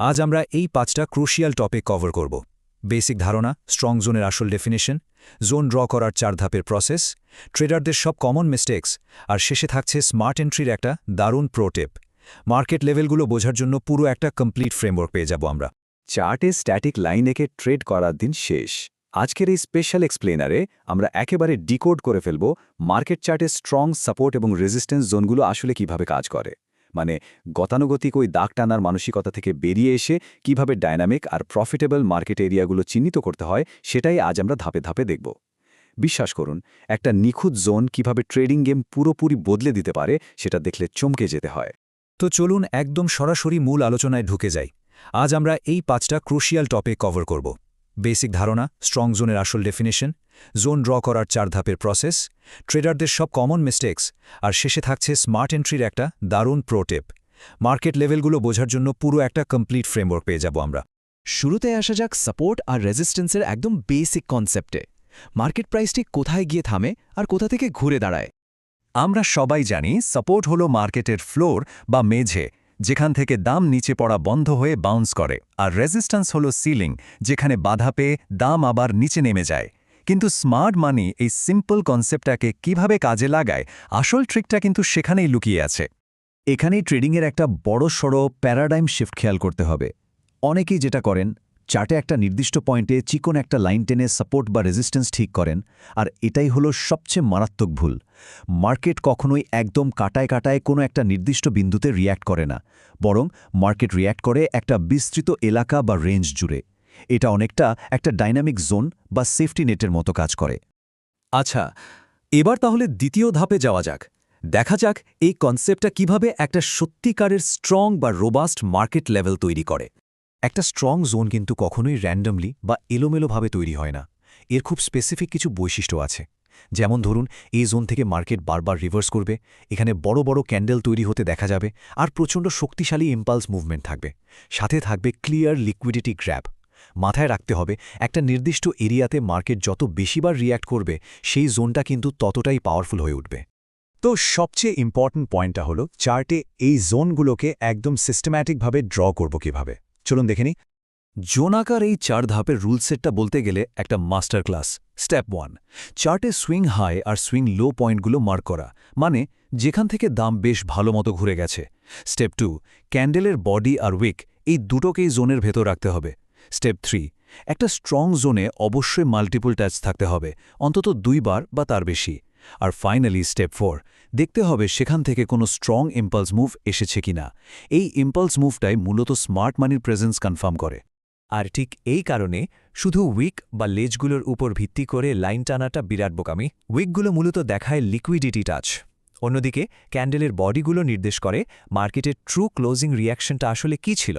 আজ আমরা এই 5টা ক্রুশিয়াল টপিক কভার করব। বেসিক ধারণা, স্ট্রং জোনের আসল ডেফিনেশন, জোন ড্র করার 4 ধাপের প্রসেস, ট্রেডারদের সব কমন মিস্টেক্স, আর শেষে থাকছে স্মার্ট এন্ট্রির একটা দারুণ প্রো টিপ। মার্কেট লেভেলগুলো বোঝার জন্য পুরো একটা কমপ্লিট ফ্রেমওয়ার্ক পেয়ে যাব আমরা। চার্টে স্ট্যাটিক লাইন এঁকে ট্রেড করার দিন শেষ। আজকের এই স্পেশাল এক্সপ্লেনারে আমরা একেবারে ডিকোড করে ফেলব মার্কেট চার্টে স্ট্রং সাপোর্ট এবং রেজিস্ট্যান্স জোনগুলো আসলে কিভাবে কাজ করে, মানে গতানুগতিক ওই দাগ টানার মানসিকতা থেকে বেরিয়ে এসে কিভাবে ডায়নামিক আর প্রফিটেবল মার্কেট এরিয়াগুলো চিহ্নিত করতে হয়, সেটাই আজ আমরা ধাপে ধাপে দেখব। বিশ্বাস করুন, একটা নিখুঁত জোন কিভাবে ট্রেডিং গেম পুরোপুরি বদলে দিতে পারে সেটা দেখলে চমকে যেতে হয়। তো চলুন একদম সরাসরি মূল আলোচনায় ঢুকে যাই। আজ আমরা এই 5টা ক্রুশিয়াল টপিক কভার করব। বেসিক ধারণা, স্ট্রং জোনের আসল ডেফিনেশন, জোন ড্র করার 4 ধাপের প্রসেস, ট্রেডারদের সব কমন মিস্টেক্স, আর শেষে থাকছে স্মার্ট এন্ট্রির একটা দারুণ প্রো টিপ। মার্কেট লেভেলগুলো বোঝার জন্য পুরো একটা কমপ্লিট ফ্রেমওয়ার্ক পেয়ে যাব আমরা। শুরুতে আসা যাক সাপোর্ট আর রেজিস্ট্যান্সের একদম বেসিক কনসেপ্টে। মার্কেট প্রাইসটি কোথায় গিয়ে থামে আর কোথা থেকে ঘুরে দাঁড়ায়। আমরা সবাই জানি সাপোর্ট হলো মার্কেটের ফ্লোর বা মেঝে, যেখান থেকে দাম নিচে পড়া বন্ধ হয়ে বাউন্স করে, আর রেজিস্ট্যান্স হলো সিলিং, যেখানে বাধা পেয়ে দাম আবার নিচে নেমে যায়। কিন্তু স্মার্ট মানি এই সিম্পল কনসেপ্টটাকে কিভাবে কাজে লাগায়, আসল ট্রিকটা কিন্তু সেখানেই লুকিয়ে আছে। এখানেই ট্রেডিংয়ের একটা বড়সড় প্যারাডাইম শিফট খেয়াল করতে হবে। অনেকেই যেটা করেন, চার্টে একটা নির্দিষ্ট পয়েন্টে চিকন একটা লাইন টেনে সাপোর্ট বা রেজিস্ট্যান্স ঠিক করেন, আর এটাই হলো সবচেয়ে মারাত্মক ভুল। মার্কেট কখনোই একদম কাটায় কাটায় কোনো একটা নির্দিষ্ট বিন্দুতে রিয়্যাক্ট করে না, বরং মার্কেট রিয়্যাক্ট করে একটা বিস্তৃত এলাকা বা রেঞ্জ জুড়ে। এটা অনেকটা একটা ডাইনামিক জোন বা সেফটি নেটের মতো কাজ করে। আচ্ছা, এবার তাহলে দ্বিতীয় ধাপে যাওয়া যাক। দেখা যাক এই কনসেপ্টটা কিভাবে একটা সত্যিকারের স্ট্রং বা রোবাস্ট মার্কেট লেভেল তৈরি করে। একটা স্ট্রং জোন কিন্তু কখনোই র্যান্ডমলি বা এলোমেলোভাবে তৈরি হয় না। এর খুব স্পেসিফিক কিছু বৈশিষ্ট্য আছে। যেমন ধরুন, এই জোন থেকে মার্কেট বারবার রিভার্স করবে, এখানে বড় বড় ক্যান্ডেল তৈরি হতে দেখা যাবে, আর প্রচণ্ড শক্তিশালী ইম্পালস মুভমেন্ট থাকবে। সাথে থাকবে ক্লিয়ার লিকুইডিটি গ্র্যাব। মাথায় রাখতে হবে, একটা নির্দিষ্ট এরিয়াতে মার্কেট যত বেশিবার রিয়্যাক্ট করবে, সেই জোনটা কিন্তু ততটাই পাওয়ারফুল হয়ে উঠবে। তো সবচেয়ে ইম্পর্ট্যান্ট পয়েন্টটা হলো, চার্টে এই জোনগুলোকে একদম সিস্টেম্যাটিকভাবে ড্র করব কিভাবে। চলুন দেখে নিই। জোনাকার এই 4 ধাপের রুল সেটটা বলতে গেলে একটা মাস্টার ক্লাস। স্টেপ 1, চার্টে সুইং হাই আর সুইং লো পয়েন্টগুলো মার্ক করা, মানে যেখান থেকে দাম বেশ ভালো মতো ঘুরে গেছে। স্টেপ 2, ক্যান্ডেলের বডি আর উইক এই দুটোকেই জোনের ভেতর রাখতে হবে। স্টেপ 3, একটা স্ট্রং জোনে অবশ্যই মাল্টিপল টাচ থাকতে হবে, অন্তত 2 বার বা তার বেশি। আর ফাইনালি স্টেপ 4, দেখতে হবে সেখান থেকে কোনো স্ট্রং ইম্পালস মুভ এসেছে কিনা। এই ইম্পালস মুভটাই মূলত স্মার্ট মানির প্রেজেন্স কনফার্ম করে। আর ঠিক এই কারণে শুধু উইক বা লেজগুলোর উপর ভিত্তি করে লাইন টানাটা বিরাট বোকামি। উইকগুলো মূলত দেখায় লিকুইডিটি টাচ, অন্যদিকে ক্যান্ডেলের বডিগুলো নির্দেশ করে মার্কেটের ট্রু ক্লোজিং রিয়াকশনটা আসলে কী ছিল।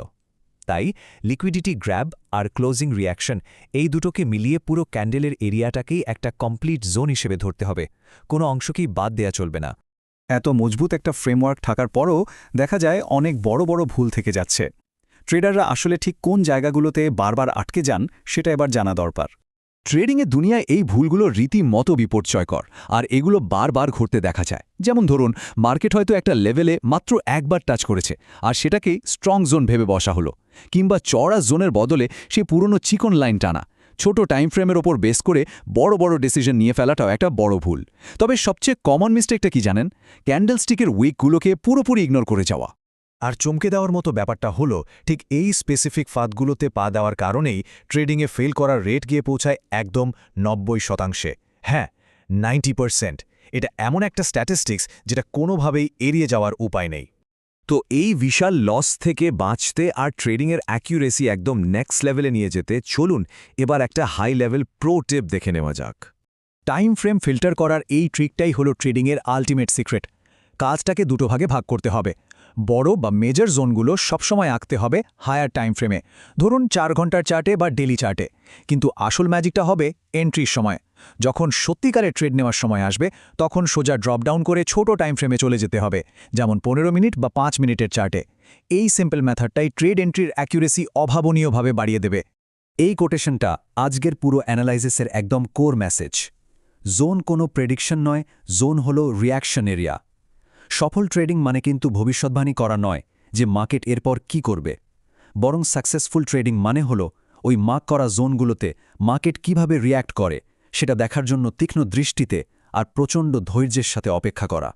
তাই লিকুইডিটি গ্র্যাব আর ক্লোজিং রিয়াকশন এই দুটোকে মিলিয়ে পুরো ক্যান্ডেলের এরিয়াটাকেই একটা কমপ্লিট জোন হিসেবে ধরতে হবে, কোনো অংশকেই বাদ দেয়া চলবে না। এত মজবুত একটা ফ্রেমওয়ার্ক থাকার পরও দেখা যায় অনেক বড় বড় ভুল থেকে যাচ্ছে। ট্রেডাররা আসলে ঠিক কোন জায়গাগুলোতে বারবার আটকে যান, সেটা এবার জানা দরকার। ট্রেডিংয়ের দুনিয়ায় এই ভুলগুলো রীতিমতো বিপর্যয়কর, আর এগুলো বারবার ঘটতে দেখা যায়। যেমন ধরুন, মার্কেট হয়তো একটা লেভেলে মাত্র একবার টাচ করেছে, আর সেটাকেই স্ট্রং জোন ভেবে বসা হলো, কিংবা চড়া জোনের বদলে সে পুরনো চিকন লাইন টানা। ছোট টাইম ফ্রেমের ওপর বেস করে বড় বড় ডিসিশন নিয়ে ফেলাটাও একটা বড় ভুল। তবে সবচেয়ে কমন মিস্টেকটা কি জানেন? ক্যান্ডেলস্টিকের উইকগুলোকে পুরোপুরি ইগনোর করে যাওয়া। আর চমকে দেওয়ার মতো ব্যাপারটা হলো, ঠিক এই স্পেসিফিক ফাঁদগুলোতে পা দেওয়ার কারণেই ট্রেডিংয়ে ফেল করার রেট গিয়ে পৌঁছায় একদম 90%। হ্যাঁ, 90%। এটা এমন একটা স্ট্যাটিস্টিক্স যেটা কোনোভাবেই এড়িয়ে যাওয়ার উপায় নেই। তো এই বিশাল লস থেকে বাঁচতে আর ট্রেডিংয়ের অ্যাকিউরেসি একদম নেক্সট লেভেলে নিয়ে যেতে চলুন এবার একটা হাই লেভেল প্রো টিপ দেখে নেওয়া যাক। টাইম ফ্রেম ফিল্টার করার এই ট্রিকটাই হলো ট্রেডিংয়ের আল্টিমেট সিক্রেট। কাজটাকে দুটো ভাগে ভাগ করতে হবে। বড় বা মেজর জোনগুলো সবসময় আঁকতে হবে হায়ার টাইম ফ্রেমে, ধরুন 4 ঘন্টার চার্টে বা ডেলি চার্টে। কিন্তু আসল ম্যাজিকটা হবে এন্ট্রির সময়। যখন সত্যিকারের ট্রেড নেওয়ার সময় আসবে, তখন সোজা ড্রপডাউন করে ছোট টাইম ফ্রেমে চলে যেতে হবে, যেমন 15 মিনিট বা 5 মিনিটের চার্টে। এই সিম্পল মেথডটাই ট্রেড এন্ট্রির অ্যাকিউরেসি অভাবনীয়ভাবে বাড়িয়ে দেবে। এই কোটেশনটা আজকের পুরো অ্যানালাইসিসের একদম কোর মেসেজ। জোন কোনো প্রেডিকশন নয়, জোন হলো রিয়াকশন এরিয়া। সফল ট্রেডিং মানে কিন্তু ভবিষ্যৎবাণী করা নয় যে মার্কেট এরপর কি করবে। বরং সাকসেসফুল ট্রেডিং মানে হলো ওই মার্ক করা জোনগুলোতে মার্কেট কিভাবে রিয়্যাক্ট করে সেটা দেখার জন্য তীক্ষ্ণ দৃষ্টিতে আর প্রচণ্ড ধৈর্যের সাথে অপেক্ষা করা।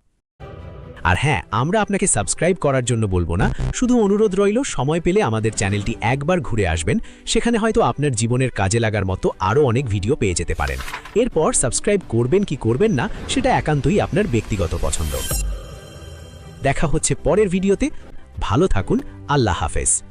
আর হ্যাঁ, আমরা আপনাকে সাবস্ক্রাইব করার জন্য বলবো না, শুধু অনুরোধ রইল সময় পেলে আমাদের চ্যানেলটি একবার ঘুরে আসবেন, সেখানে হয়তো আপনার জীবনের কাজে লাগার মতো আরও অনেক ভিডিও পেয়ে যেতে পারেন। এরপর সাবস্ক্রাইব করবেন কি করবেন না সেটা একান্তই আপনার ব্যক্তিগত পছন্দ। দেখা হচ্ছে পরের ভিডিওতে। ভালো থাকুন। আল্লাহ হাফেজ।